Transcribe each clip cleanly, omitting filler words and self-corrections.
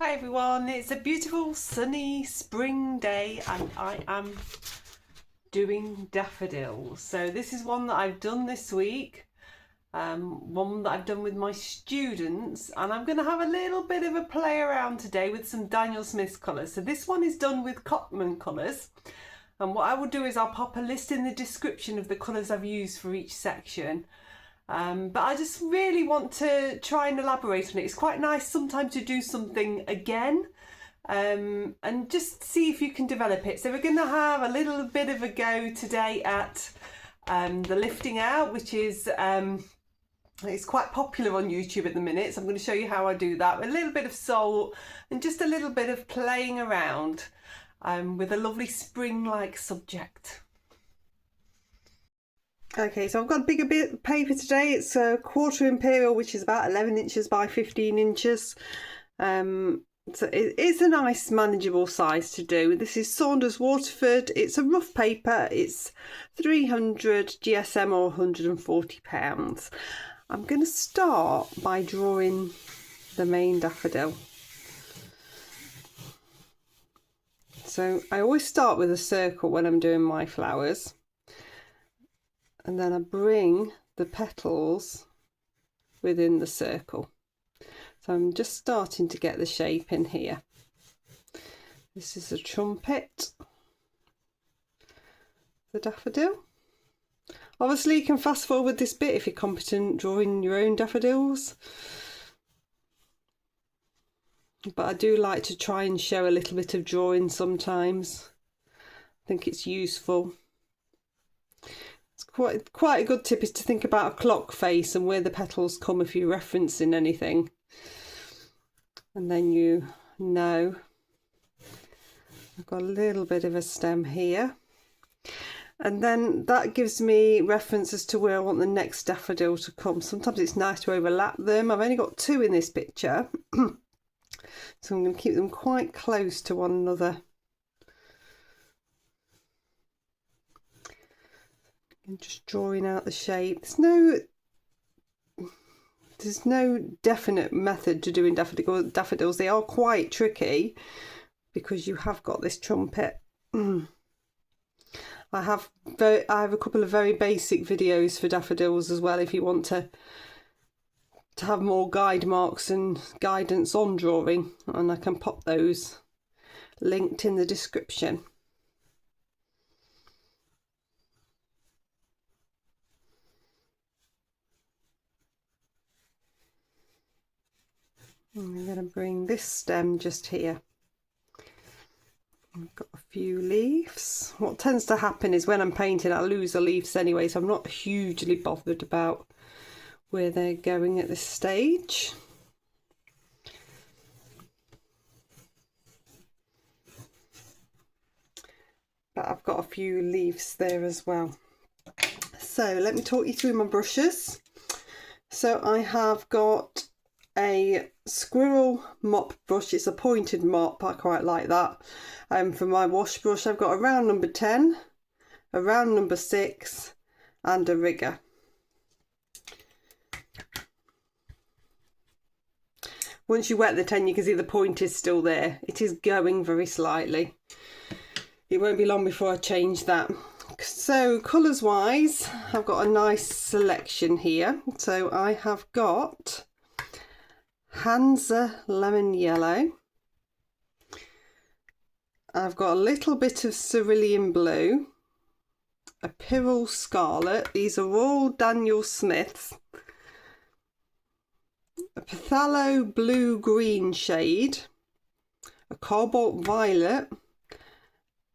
Hi everyone, it's a beautiful sunny spring day and I am doing daffodils. So this is one that I've done this week, one that I've done with my students, and I'm going to have a little bit of a play around today with some Daniel Smith's colours. So this one is done with Cotman colours, and what I will do is I'll pop a list in the description of the colours I've used for each section. But I just really want to try and elaborate on it. It's quite nice sometimes to do something again and just see if you can develop it. So we're going to have a little bit of a go today at the lifting out, which is it's quite popular on YouTube at the minute. So I'm going to show you how I do that with a little bit of salt and just a little bit of playing around with a lovely spring-like subject. Okay, so I've got a bigger bit of paper today. It's a quarter imperial, which is about 11 inches by 15 inches. So it's a nice manageable size to do. This is Saunders Waterford. It's a rough paper. It's 300 GSM or £140. I'm going to start by drawing the main daffodil. So I always start with a circle when I'm doing my flowers. And then I bring the petals within the circle. So I'm just starting to get the shape in here. This is a trumpet, the daffodil. Obviously you can fast forward this bit if you're competent drawing your own daffodils. But I do like to try and show a little bit of drawing sometimes. I think it's useful. Quite a good tip is to think about a clock face and where the petals come if you're referencing anything. And then you know I've got a little bit of a stem here. And then that gives me reference as to where I want the next daffodil to come. Sometimes it's nice to overlap them. I've only got two in this picture. So I'm going to keep them quite close to one another. And just drawing out the shape. There's no definite method to doing daffodils. They are quite tricky because you have got this trumpet. I have a couple of very basic videos for daffodils as well if you want to have more guide marks and guidance on drawing, and I can pop those linked in the description. I'm going to bring this stem just here. I've got a few leaves. What tends to happen is when I'm painting I lose the leaves anyway, so I'm not hugely bothered about where they're going at this stage. But I've got a few leaves there as well. So let me talk you through my brushes. So I have got a squirrel mop brush. It's a pointed mop, I quite like that. For my wash brush I've got a round number 10, a round number 6 and a rigger. Once you wet the 10 you can see the point is still there. It is going very slightly. It won't be long before I change that. So colours wise I've got a nice selection here. So I have got Hansa lemon yellow. I've got a little bit of cerulean blue, a pyrrole scarlet. These are all Daniel Smith's. A phthalo blue green shade, a cobalt violet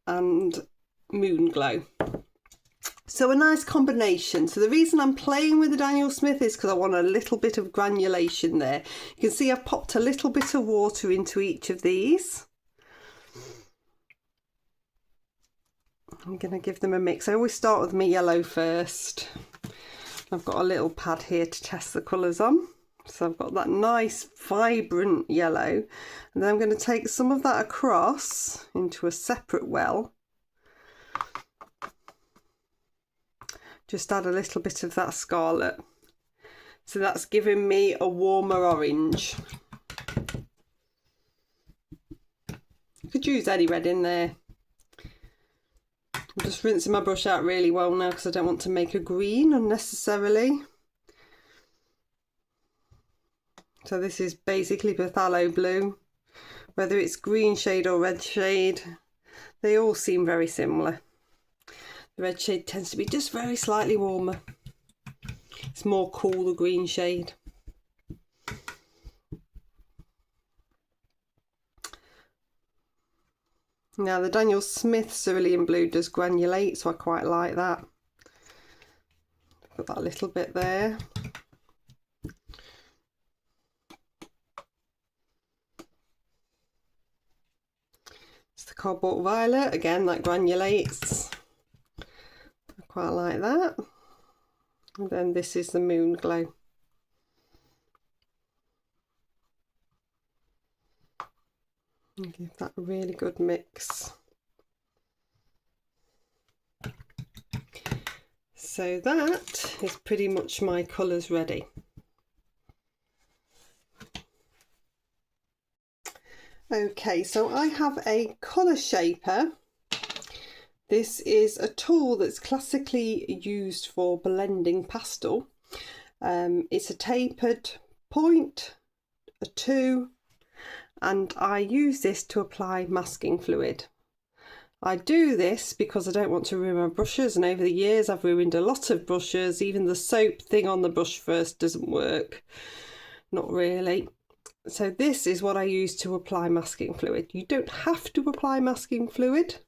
and moon glow. So a nice combination. So the reason I'm playing with the Daniel Smith is because I want a little bit of granulation there. You can see I've popped a little bit of water into each of these. I'm going to give them a mix. I always start with my yellow first. I've got a little pad here to test the colours on. So I've got that nice vibrant yellow, and then I'm going to take some of that across into a separate well. Just add a little bit of that scarlet. So that's giving me a warmer orange. You could use any red in there. I'm just rinsing my brush out really well now because I don't want to make a green unnecessarily. So this is basically phthalo blue. Whether it's green shade or red shade, they all seem very similar. The red shade tends to be just very slightly warmer. It's more cool, the green shade. Now the Daniel Smith cerulean blue does granulate, so I quite like that. Put that little bit there. It's the cobalt violet, again that granulates. I quite like that. And then this is the moon glow. And give that a really good mix. So that is pretty much my colours ready. Okay, so I have a colour shaper. This is a tool that's classically used for blending pastel. It's a tapered point, a 2, and I use this to apply masking fluid. I do this because I don't want to ruin my brushes, and over the years I've ruined a lot of brushes. Even the soap thing on the brush first doesn't work. Not really. So this is what I use to apply masking fluid. You don't have to apply masking fluid.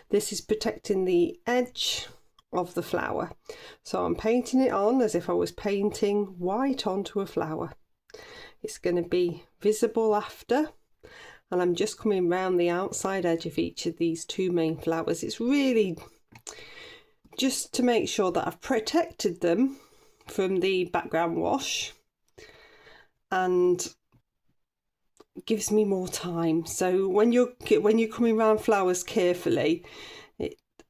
This is protecting the edge of the flower. So I'm painting it on as if I was painting white onto a flower. It's going to be visible after, and I'm just coming round the outside edge of each of these 2 main flowers. It's really just to make sure that I've protected them from the background wash, and gives me more time. So when you're coming around flowers carefully,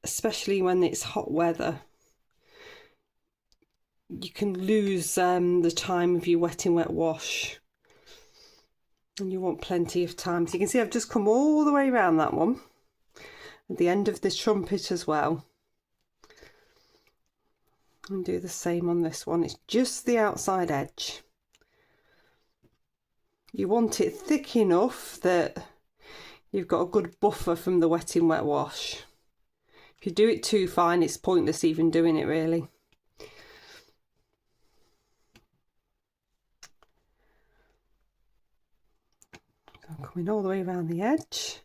especially when it's hot weather, you can lose the time of your wet in wet wash, and you want plenty of time. So you can see I've just come all the way around that one, at the end of this trumpet as well, and do the same on this one. It's just the outside edge. You want it thick enough that you've got a good buffer from the wet in wet wash. If you do it too fine, it's pointless even doing it really. So I'm coming all the way around the edge.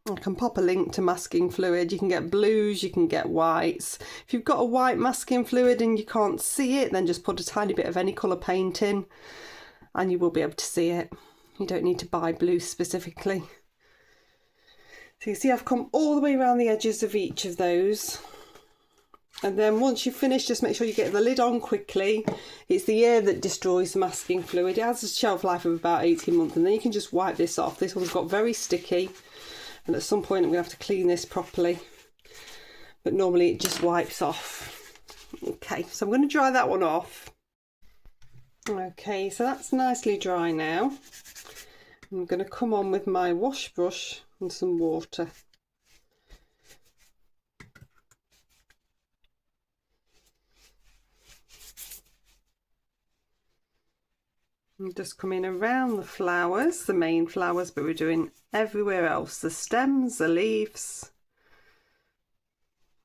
I can pop a link to masking fluid. You can get blues, you can get whites. If you've got a white masking fluid and you can't see it, then just put a tiny bit of any colour paint in and you will be able to see it. You don't need to buy blue specifically. So you see I've come all the way around the edges of each of those. And then once you've finished, just make sure you get the lid on quickly. It's the air that destroys the masking fluid. It has a shelf life of about 18 months, and then you can just wipe this off. This one's got very sticky, and at some point I'm going to have to clean this properly, but normally it just wipes off. Okay, so I'm going to dry that one off. Okay, so that's nicely dry now. I'm going to come on with my wash brush and some water. I'm just coming around the flowers, the main flowers, but we're doing everywhere else, the stems, the leaves.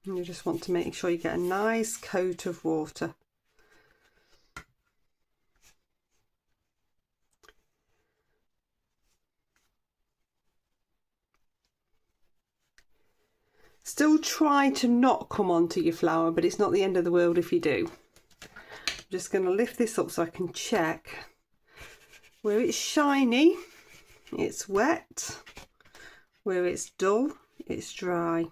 And you just want to make sure you get a nice coat of water. Still try to not come onto your flower, but it's not the end of the world if you do. I'm just going to lift this up so I can check. Where it's shiny, it's wet. Where it's dull, it's dry.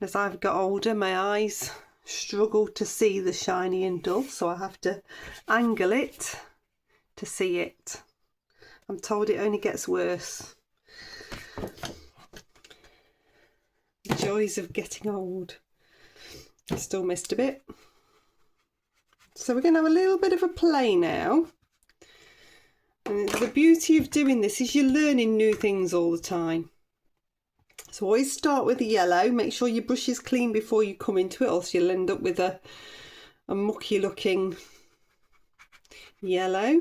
As I've got older, my eyes struggle to see the shiny and dull, so I have to angle it to see it. I'm told it only gets worse. The joys of getting old. I still missed a bit. So we're going to have a little bit of a play now. And the beauty of doing this is you're learning new things all the time. So always start with the yellow. Make sure your brush is clean before you come into it, else you'll end up with a mucky looking yellow.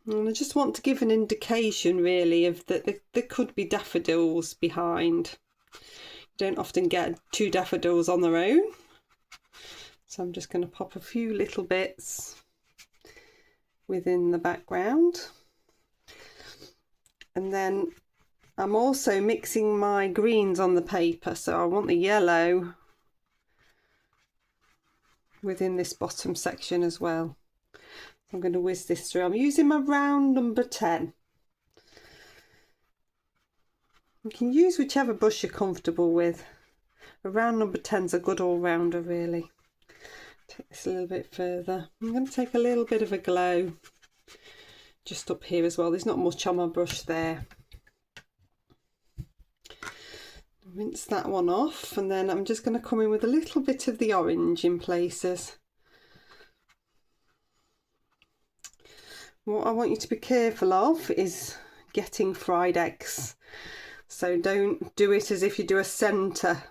And I just want to give an indication really of that there could be daffodils behind. You don't often get 2 daffodils on their own. So I'm just going to pop a few little bits within the background. And then I'm also mixing my greens on the paper, so I want the yellow within this bottom section as well. I'm going to whiz this through. I'm using my round number 10. You can use whichever brush you're comfortable with. A round number 10's a good all-rounder really. Take this a little bit further. I'm going to take a little bit of a glow just up here as well. There's not much on my brush there. Rinse that one off, and then I'm just going to come in with a little bit of the orange in places. What I want you to be careful of is getting fried eggs. So don't do it as if you do a centre.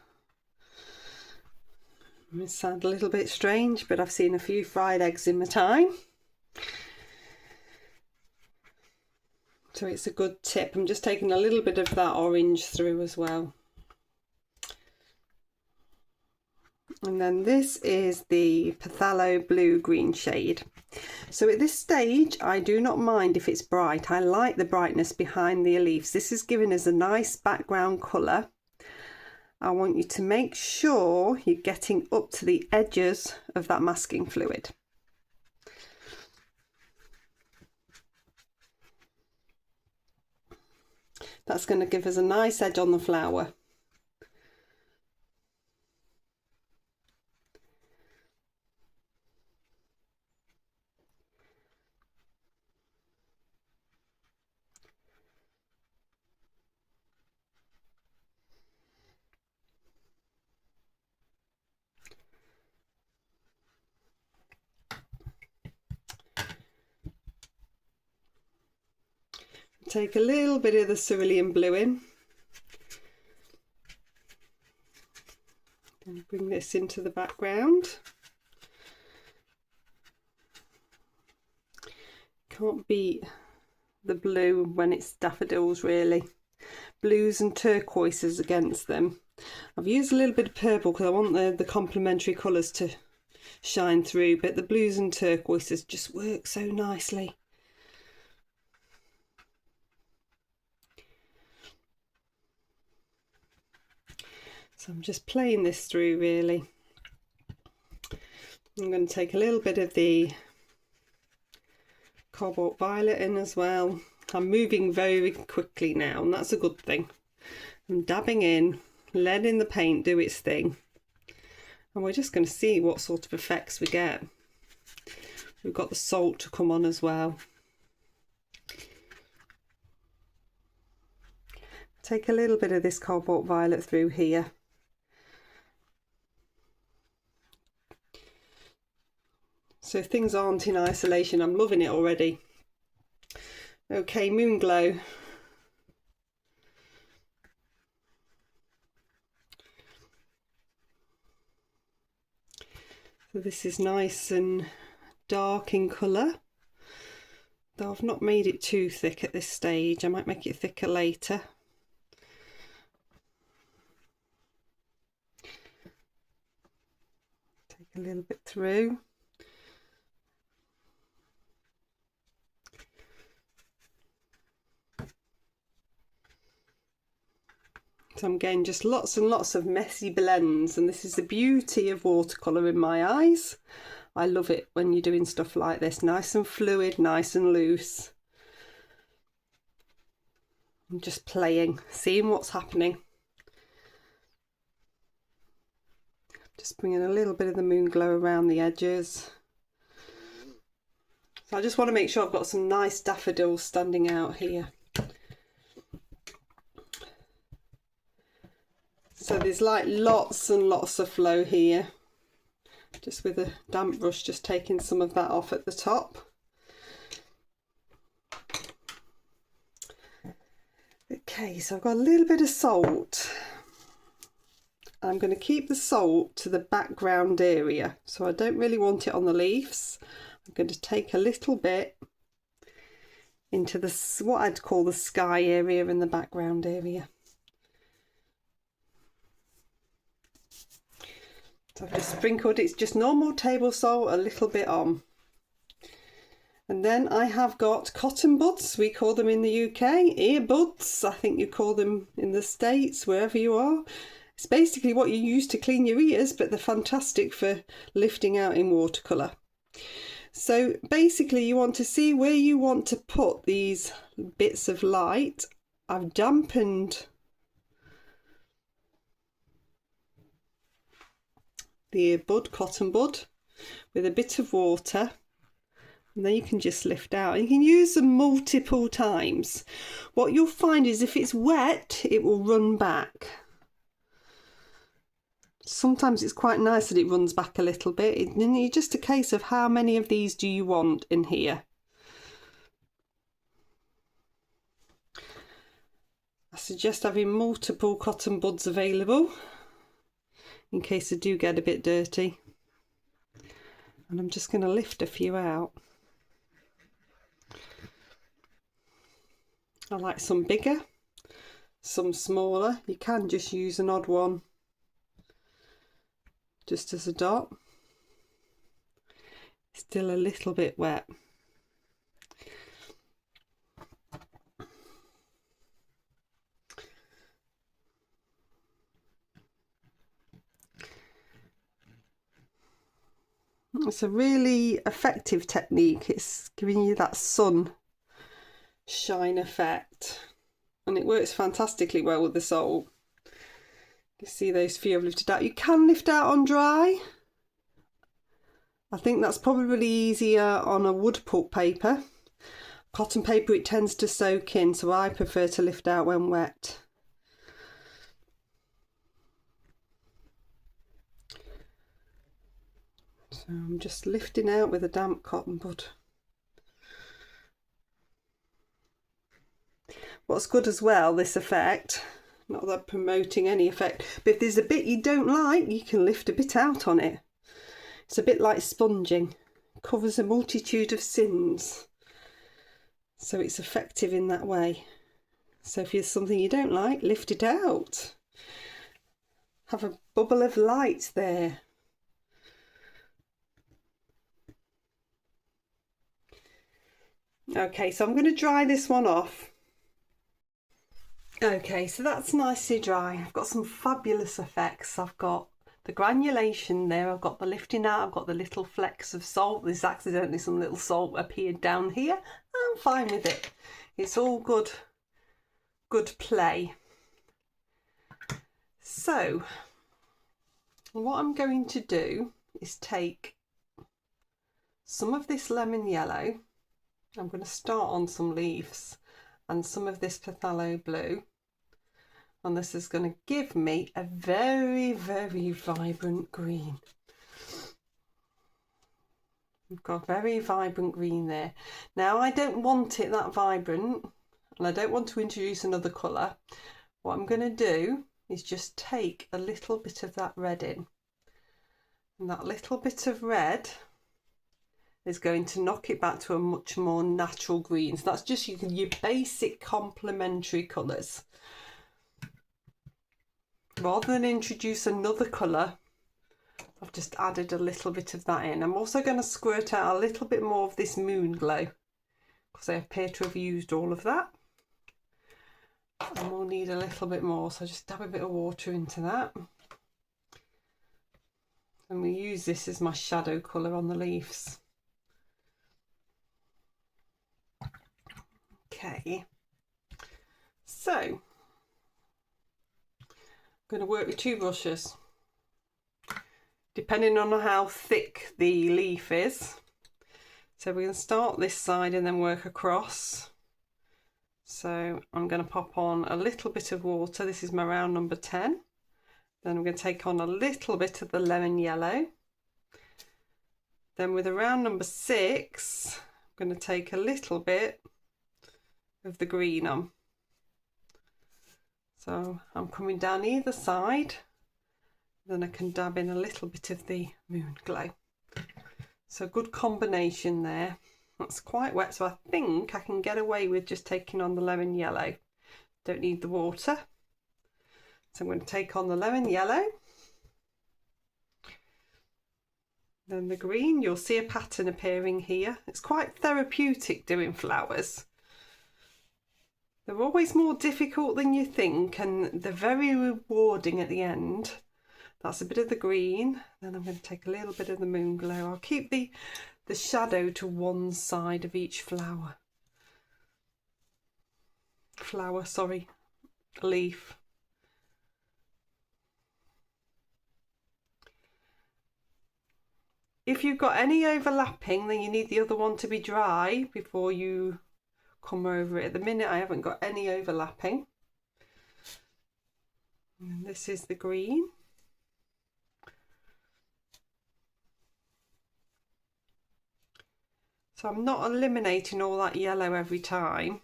It sounds a little bit strange, but I've seen a few fried eggs in my time. So it's a good tip. I'm just taking a little bit of that orange through as well. And then this is the Phthalo Blue Green shade. So at this stage, I do not mind if it's bright. I like the brightness behind the leaves. This is giving us a nice background colour. I want you to make sure you're getting up to the edges of that masking fluid. That's going to give us a nice edge on the flower. Take a little bit of the cerulean blue in. And bring this into the background. Can't beat the blue when it's daffodils really. Blues and turquoises against them. I've used a little bit of purple because I want the complementary colours to shine through, but the blues and turquoises just work so nicely. So I'm just playing this through really. I'm going to take a little bit of the cobalt violet in as well. I'm moving very quickly now, and that's a good thing. I'm dabbing in, letting the paint do its thing, and we're just going to see what sort of effects we get. We've got the salt to come on as well. Take a little bit of this cobalt violet through here. So if things aren't in isolation, I'm loving it already. Okay, Moon Glow. So this is nice and dark in colour, though I've not made it too thick at this stage. I might make it thicker later. Take a little bit through. So I'm getting just lots and lots of messy blends, and this is the beauty of watercolour in my eyes. I love it when you're doing stuff like this, nice and fluid, nice and loose. I'm just playing, seeing what's happening. Just bringing a little bit of the moon glow around the edges. So I just want to make sure I've got some nice daffodils standing out here. So there's like lots and lots of flow here. just with a damp brush, just taking some of that off at the top. Okay, so I've got a little bit of salt. I'm going to keep the salt to the background area, so I don't really want it on the leaves. I'm going to take a little bit into the, what I'd call the sky area in the background area. So I've just sprinkled, it's just normal table salt, a little bit on. And then I have got cotton buds, we call them in the UK, earbuds, I think you call them in the States, wherever you are. It's basically what you use to clean your ears, but they're fantastic for lifting out in watercolour. So basically you want to see where you want to put these bits of light. I've dampened the earbud, cotton bud, with a bit of water. And then you can just lift out. You can use them multiple times. What you'll find is if it's wet, it will run back. Sometimes it's quite nice that it runs back a little bit. It's just a case of how many of these do you want in here. I suggest having multiple cotton buds available in case they do get a bit dirty. And I'm just going to lift a few out. I like some bigger, some smaller. You can just use an odd one just as a dot. Still a little bit wet. It's a really effective technique. It's giving you that sun shine effect, and it works fantastically well with the salt. You see those few I've lifted out. You can lift out on dry. I think that's probably easier on a wood pulp paper. Cotton paper, it tends to soak in, so I prefer to lift out when wet. So I'm just lifting out with a damp cotton bud. What's good as well, this effect, not that I'm promoting any effect, but if there's a bit you don't like, you can lift a bit out on it. It's a bit like sponging. It covers a multitude of sins. So it's effective in that way. So if there's something you don't like, lift it out. Have a bubble of light there. Okay, so I'm going to dry this one off. Okay, so that's nicely dry. I've got some fabulous effects. I've got the granulation there, I've got the lifting out, I've got the little flecks of salt. There's accidentally some little salt appeared down here. I'm fine with it. It's all good play. So what I'm going to do is take some of this lemon yellow. I'm going to start on some leaves and some of this phthalo blue, and this is going to give me a very, very vibrant green. We've got very vibrant green there. Now I don't want it that vibrant, and I don't want to introduce another colour. What I'm going to do is just take a little bit of that red in, and that little bit of red is going to knock it back to a much more natural green. So that's just your basic complementary colours. Rather than introduce another colour, I've just added a little bit of that in. I'm also going to squirt out a little bit more of this moon glow, because I appear to have used all of that. And we'll need a little bit more, so just dab a bit of water into that. And we use this as my shadow colour on the leaves. Okay, so I'm going to work with two brushes, depending on how thick the leaf is. So we're going to start this side and then work across. So I'm going to pop on a little bit of water. This is my round number 10. Then I'm going to take on a little bit of the lemon yellow. Then with around number 6, I'm going to take a little bit of the green on. So I'm coming down either side, then I can dab in a little bit of the moon glow. So good combination there. That's quite wet, so I think I can get away with just taking on the lemon yellow. Don't need the water. So I'm going to take on the lemon yellow. Then the green, you'll see a pattern appearing here. It's quite therapeutic doing flowers. They're always more difficult than you think, and they're very rewarding at the end. That's a bit of the green. Then I'm going to take a little bit of the moon glow. I'll keep the shadow to one side of each leaf. If you've got any overlapping, then you need the other one to be dry before you come over it. At the minute I haven't got any overlapping. And this is the green. So I'm not eliminating all that yellow every time.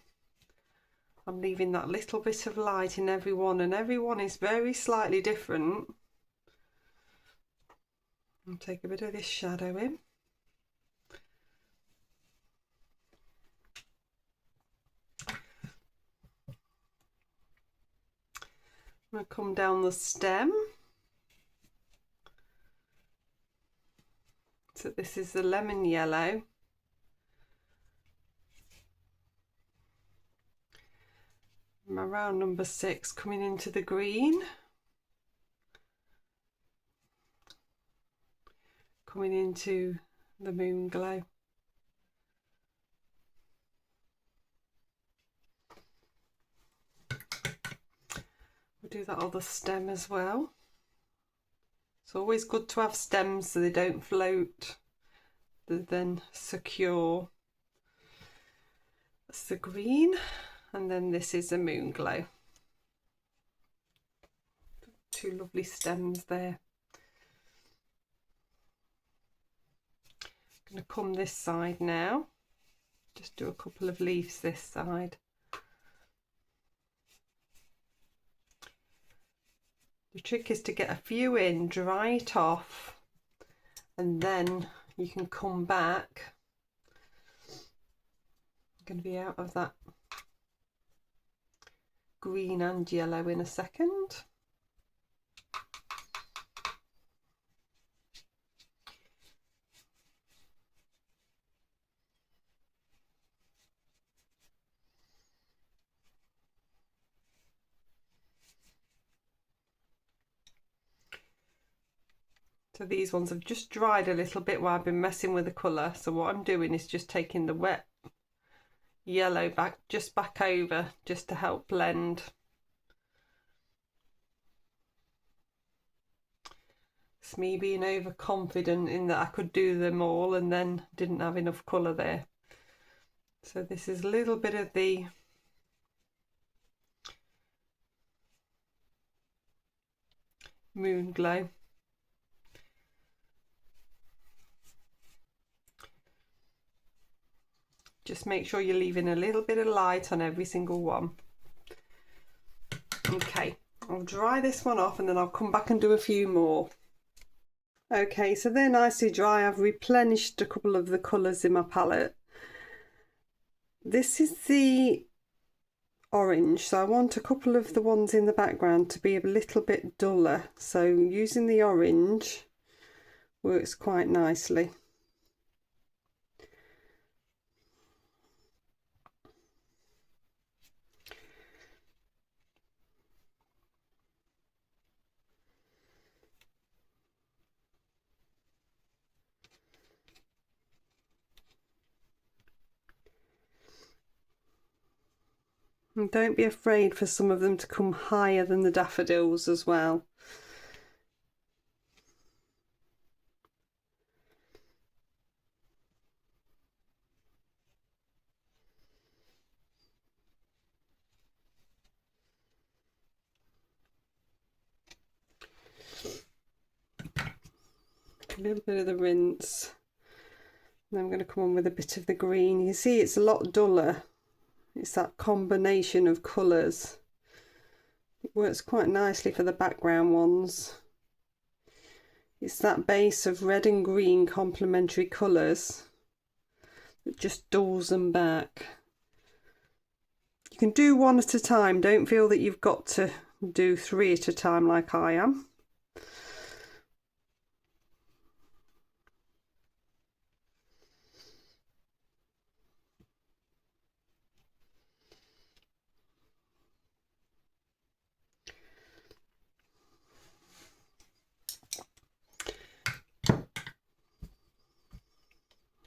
I'm leaving that little bit of light in every one, and every one is very slightly different. I'll take a bit of this shadow in. I'm going to come down the stem. So this is the lemon yellow. I'm around number 6, coming into the green. Coming into the moon glow. We'll do that other stem as well. It's always good to have stems so they don't float. They're then secure. That's the green, and then this is a moon glow. 2 lovely stems there. I'm going to come this side now. Just do a couple of leaves this side. The trick is to get a few in, dry it off, and then you can come back. I'm going to be out of that green and yellow in a second. So these ones have just dried a little bit while I've been messing with the colour. So what I'm doing is just taking the wet yellow back over just to help blend. It's me being overconfident in that I could do them all and then didn't have enough colour there. So this is a little bit of the moon glow. Just make sure you're leaving a little bit of light on every single one. Okay, I'll dry this one off and then I'll come back and do a few more. Okay, so they're nicely dry. I've replenished a couple of the colours in my palette. This is the orange, so I want a couple of the ones in the background to be a little bit duller. So using the orange works quite nicely. And don't be afraid for some of them to come higher than the daffodils as well. A little bit of the rinse. And I'm going to come on with a bit of the green. You can see it's a lot duller. It's that combination of colours. It works quite nicely for the background ones. It's that base of red and green complementary colours that just dulls them back. You can do one at a time. Don't feel that you've got to do 3 at a time like I am.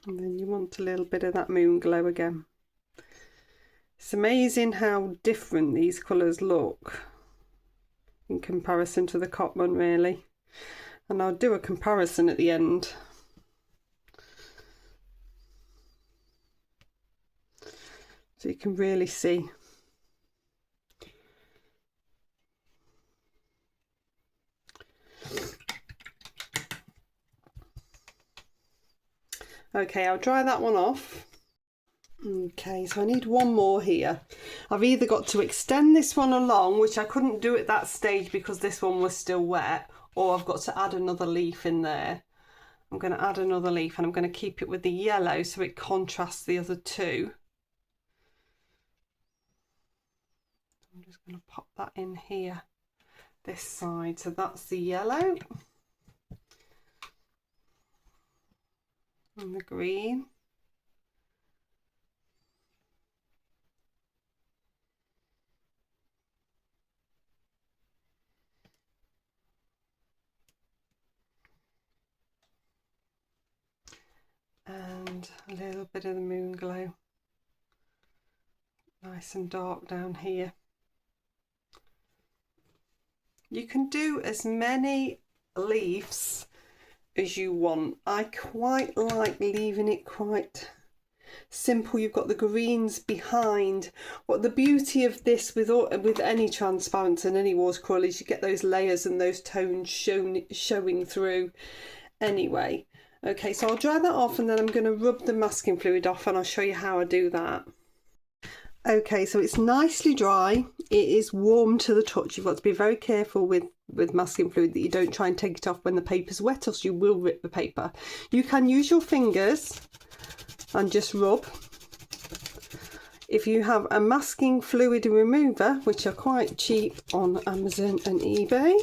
And then you want a little bit of that moon glow again. It's amazing how different these colours look in comparison to the Cotman, really. And I'll do a comparison at the end. So you can really see. Okay, I'll dry that one off. Okay, so I need one more here. I've either got to extend this one along, which I couldn't do at that stage because this one was still wet, or I've got to add another leaf in there. I'm going to add another leaf and I'm going to keep it with the yellow so it contrasts the other two. I'm just going to pop that in here, this side. So that's the yellow. And the green. And a little bit of the moon glow. Nice and dark down here. You can do as many leaves as you want. I quite like leaving it quite simple. You've got the greens behind. What the beauty of this with any transparent and any watercolour is you get those layers and those tones showing through anyway. Okay, so I'll dry that off and then I'm going to rub the masking fluid off and I'll show you how I do that. Okay, so it's nicely dry. It is warm to the touch. You've got to be very careful with masking fluid that you don't try and take it off when the paper's wet, else you will rip the paper. You can use your fingers and just rub. If you have a masking fluid remover, which are quite cheap on Amazon and eBay,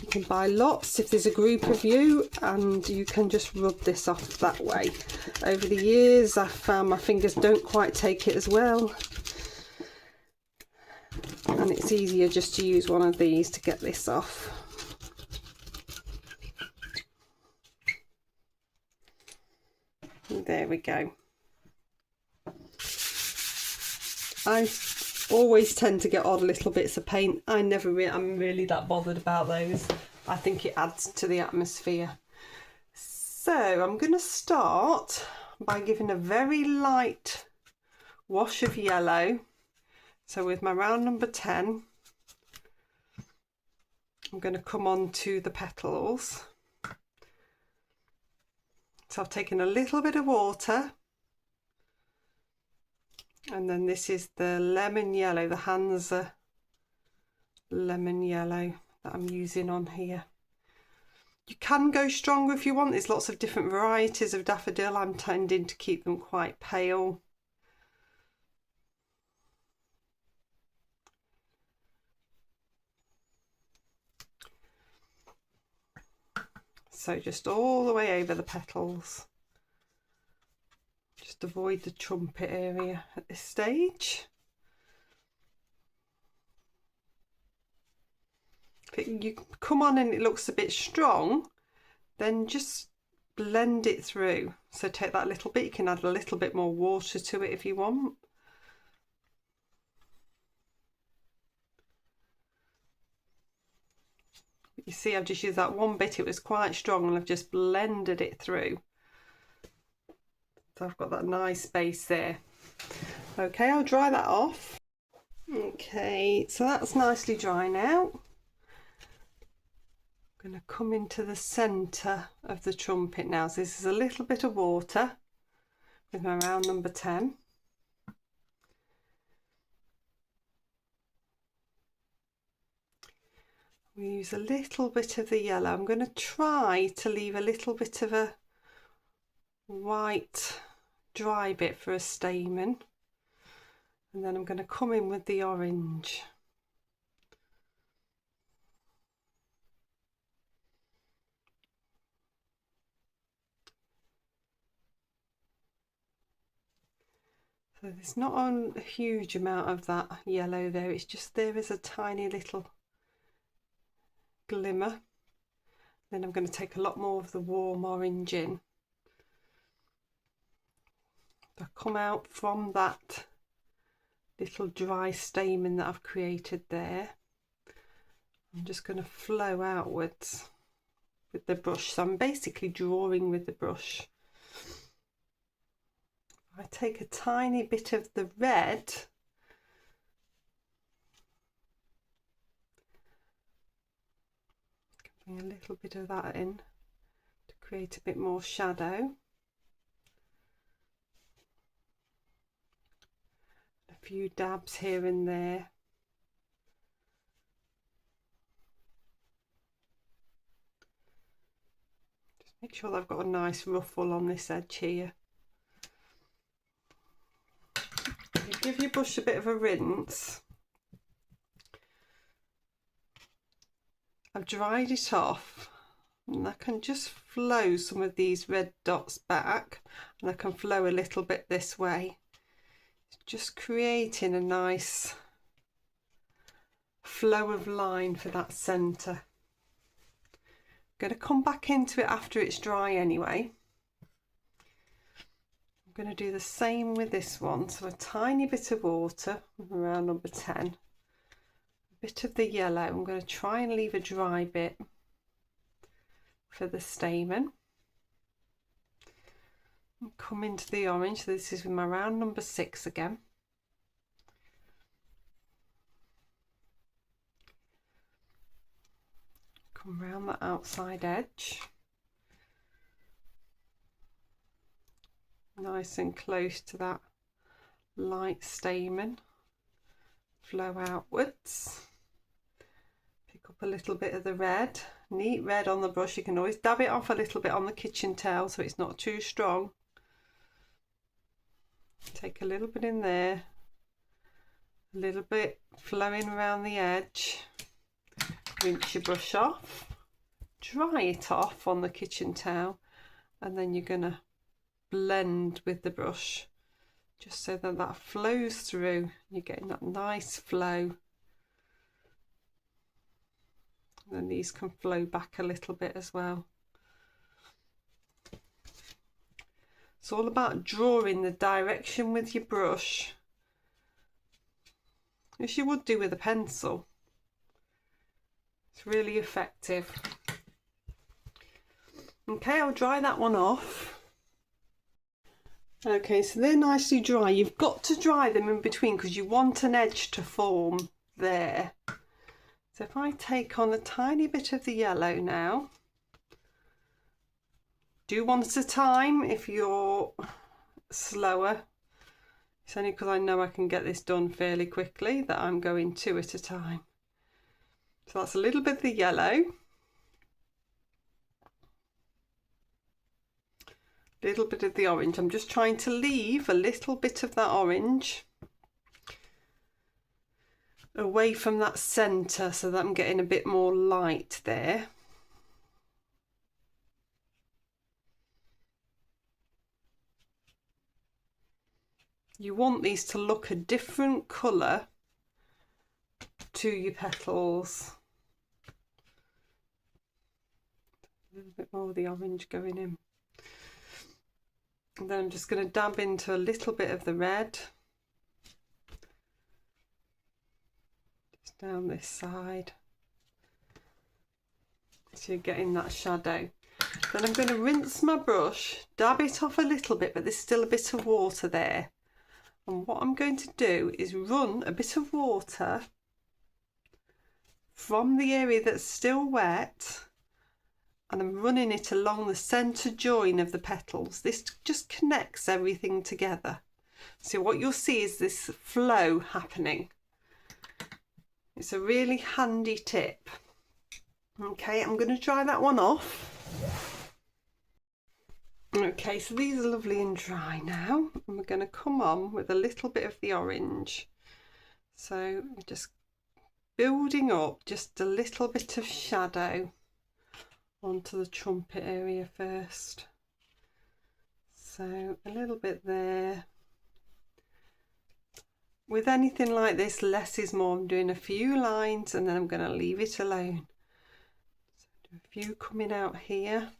you can buy lots if there's a group of you, and you can just rub this off that way. Over the years I've found my fingers don't quite take it as well, and it's easier just to use one of these to get this off. And there we go. I always tend to get odd little bits of paint. I'm really that bothered about those. I think it adds to the atmosphere. So I'm going to start by giving a very light wash of yellow. So with my round number 10, I'm going to come on to the petals. So I've taken a little bit of water. And then this is the lemon yellow, the Hansa lemon yellow that I'm using on here. You can go stronger if you want. There's lots of different varieties of daffodil. I'm tending to keep them quite pale. So just all the way over the petals. Just avoid the trumpet area at this stage. If you come on and it looks a bit strong, then just blend it through. So take that little bit, you can add a little bit more water to it if you want. You see, I've just used that one bit, it was quite strong, and I've just blended it through. So I've got that nice base there. Okay, I'll dry that off. Okay, so that's nicely dry now. I'm going to come into the centre of the trumpet now. So this is a little bit of water. with my round number 10. We use a little bit of the yellow. I'm going to try to leave a little bit of a white dry bit for a stamen, and then I'm going to come in with the orange. So there's not a huge amount of that yellow there, it's just there is a tiny little glimmer. Then I'm going to take a lot more of the warm orange in. I come out from that little dry stamen that I've created there. I'm just going to flow outwards with the brush. So I'm basically drawing with the brush. I take a tiny bit of the red, bring a little bit of that in to create a bit more shadow. A few dabs here and there. Just make sure that I've got a nice ruffle on this edge here. You give your brush a bit of a rinse. I've dried it off, and I can just flow some of these red dots back, and I can flow a little bit this way, just creating a nice flow of line for that centre. I'm going to come back into it after it's dry anyway. I'm going to do the same with this one, so a tiny bit of water, around number 10, a bit of the yellow. I'm going to try and leave a dry bit for the stamen. And come into the orange, so this is with my round number 6 again. Come round the outside edge. Nice and close to that light stamen, flow outwards, pick up a little bit of the red, neat red on the brush. You can always dab it off a little bit on the kitchen towel so it's not too strong. Take a little bit in there, a little bit flowing around the edge, rinse your brush off, dry it off on the kitchen towel, and then you're going to blend with the brush just so that that flows through. You're getting that nice flow, and then these can flow back a little bit as well. It's all about drawing the direction with your brush, as you would do with a pencil. It's really effective. Okay, I'll dry that one off. Okay, so they're nicely dry. You've got to dry them in between because you want an edge to form there. So if I take on a tiny bit of the yellow now, do one at a time if you're slower. It's only because I know I can get this done fairly quickly that I'm going 2 at a time. So that's a little bit of the yellow. Little bit of the orange. I'm just trying to leave a little bit of that orange away from that centre so that I'm getting a bit more light there. You want these to look a different colour to your petals. A little bit more of the orange going in. And then I'm just going to dab into a little bit of the red, just down this side, so you're getting that shadow. Then I'm going to rinse my brush, dab it off a little bit, but there's still a bit of water there. And what I'm going to do is run a bit of water from the area that's still wet and I'm running it along the centre join of the petals. This just connects everything together. So what you'll see is this flow happening. It's a really handy tip. Okay, I'm going to try that one off. Okay, so these are lovely and dry now, and we're going to come on with a little bit of the orange. So just building up just a little bit of shadow onto the trumpet area first. So a little bit there. With anything like this, less is more. I'm doing a few lines and then I'm going to leave it alone. So do a few coming out here.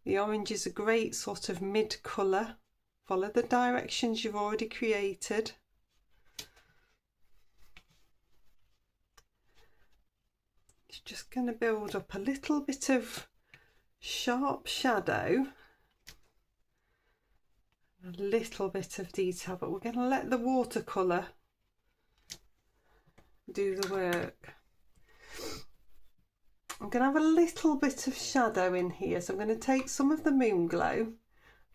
The orange is a great sort of mid colour. Follow the directions you've already created. It's just going to build up a little bit of sharp shadow, a little bit of detail, but we're going to let the watercolour do the work. I'm going to have a little bit of shadow in here, so I'm going to take some of the moon glow,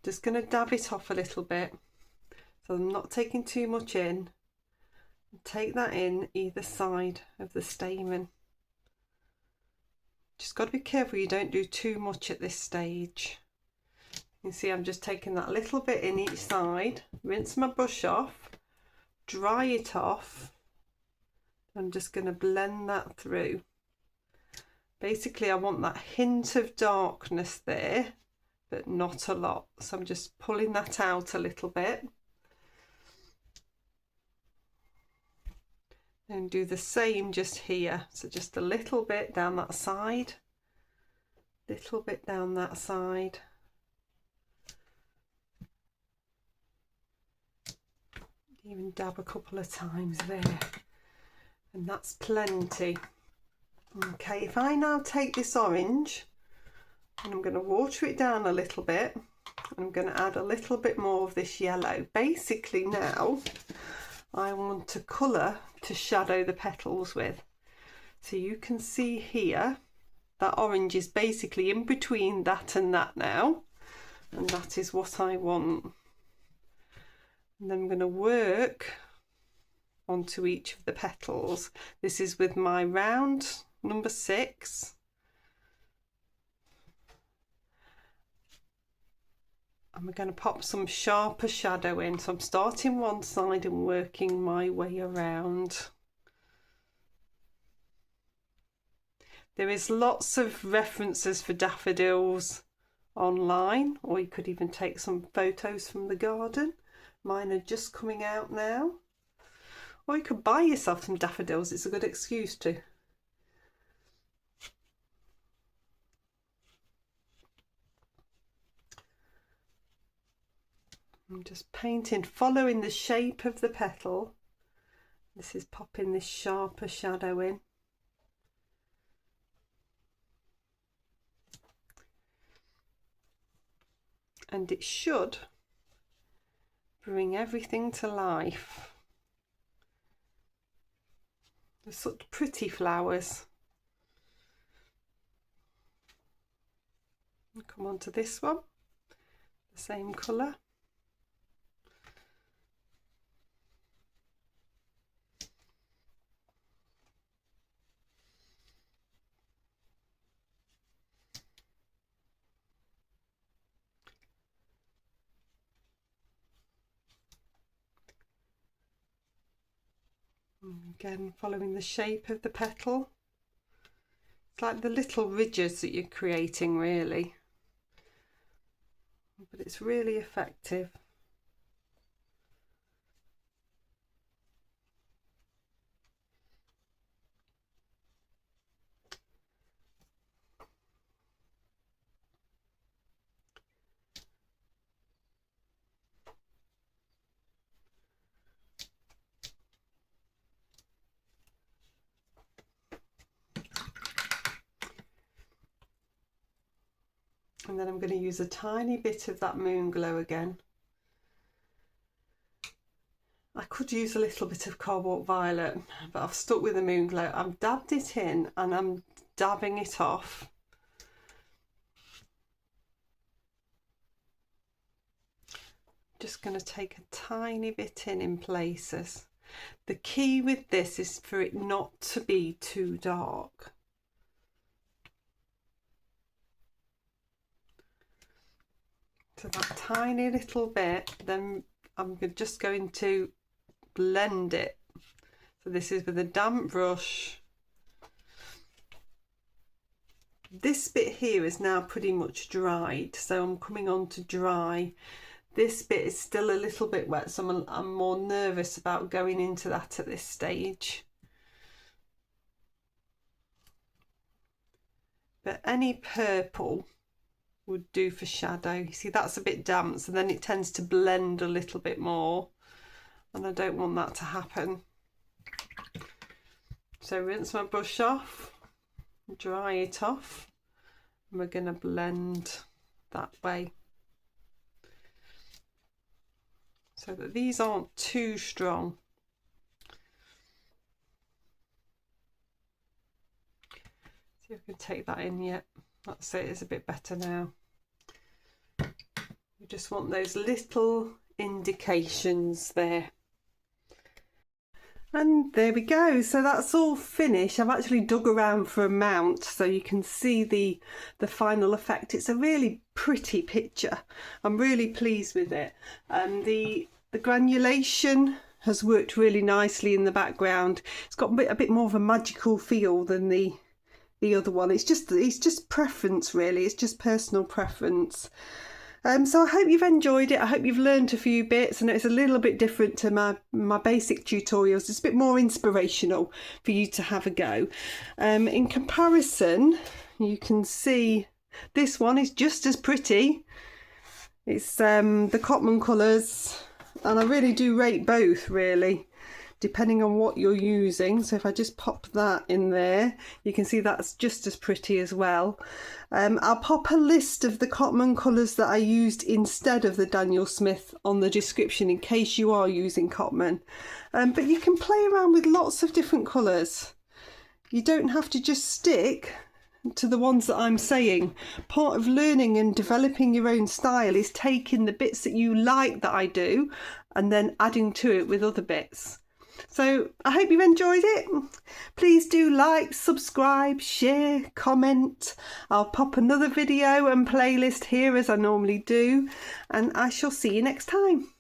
just going to dab it off a little bit, so I'm not taking too much in. Take that in either side of the stamen. Just got to be careful you don't do too much at this stage. You can see I'm just taking that little bit in each side, rinse my brush off, dry it off. I'm just going to blend that through. Basically I want that hint of darkness there, but not a lot. So I'm just pulling that out a little bit. And do the same just here. So just a little bit down that side, little bit down that side. Even dab a couple of times there. And that's plenty. Okay, if I now take this orange and I'm going to water it down a little bit, I'm going to add a little bit more of this yellow. Basically now I want to colour to shadow the petals with. So you can see here that orange is basically in between that and that now, and that is what I want. And then I'm going to work onto each of the petals. This is with my round number 6. And we're going to pop some sharper shadow in. So I'm starting one side and working my way around. There is lots of references for daffodils online, or you could even take some photos from the garden. Mine are just coming out now. Or you could buy yourself some daffodils, it's a good excuse to. I'm just painting, following the shape of the petal. This is popping this sharper shadow in. And it should bring everything to life. They're such pretty flowers. I'll come on to this one, the same colour. Again, following the shape of the petal. It's like the little ridges that you're creating, really. But it's really effective. And then I'm going to use a tiny bit of that moon glow again. I could use a little bit of cobalt violet, but I've stuck with the moon glow. I've dabbed it in and I'm dabbing it off. just going to take a tiny bit in places. The key with this is for it not to be too dark. So that tiny little bit, then I'm just going to blend it. So this is with a damp brush. This bit here is now pretty much dried, so I'm coming on to dry. This bit is still a little bit wet, so I'm more nervous about going into that at this stage. But any purple would do for shadow. You see, that's a bit damp, so then it tends to blend a little bit more, and I don't want that to happen. So rinse my brush off, dry it off, and we're going to blend that way so that these aren't too strong. See if I can take that in yet. That's it, it's a bit better now. You just want those little indications there. And there we go, so that's all finished. I've actually dug around for a mount so you can see the final effect. It's a really pretty picture. I'm really pleased with it. And the granulation has worked really nicely in the background. It's got a bit more of a magical feel than the other one. It's just preference really, it's just personal preference. So I hope you've enjoyed it. I hope you've learned a few bits, and it's a little bit different to my basic tutorials. It's a bit more inspirational for you to have a go. In comparison, you can see this one is just as pretty. It's the Cotman colours, and I really do rate both really, depending on what you're using. So if I just pop that in there, you can see that's just as pretty as well. I'll pop a list of the Cotman colours that I used instead of the Daniel Smith on the description in case you are using Cotman. But you can play around with lots of different colours. You don't have to just stick to the ones that I'm saying. Part of learning and developing your own style is taking the bits that you like that I do and then adding to it with other bits. So I hope you've enjoyed it. Please do like, subscribe, share, comment. I'll pop another video and playlist here as I normally do, and I shall see you next time.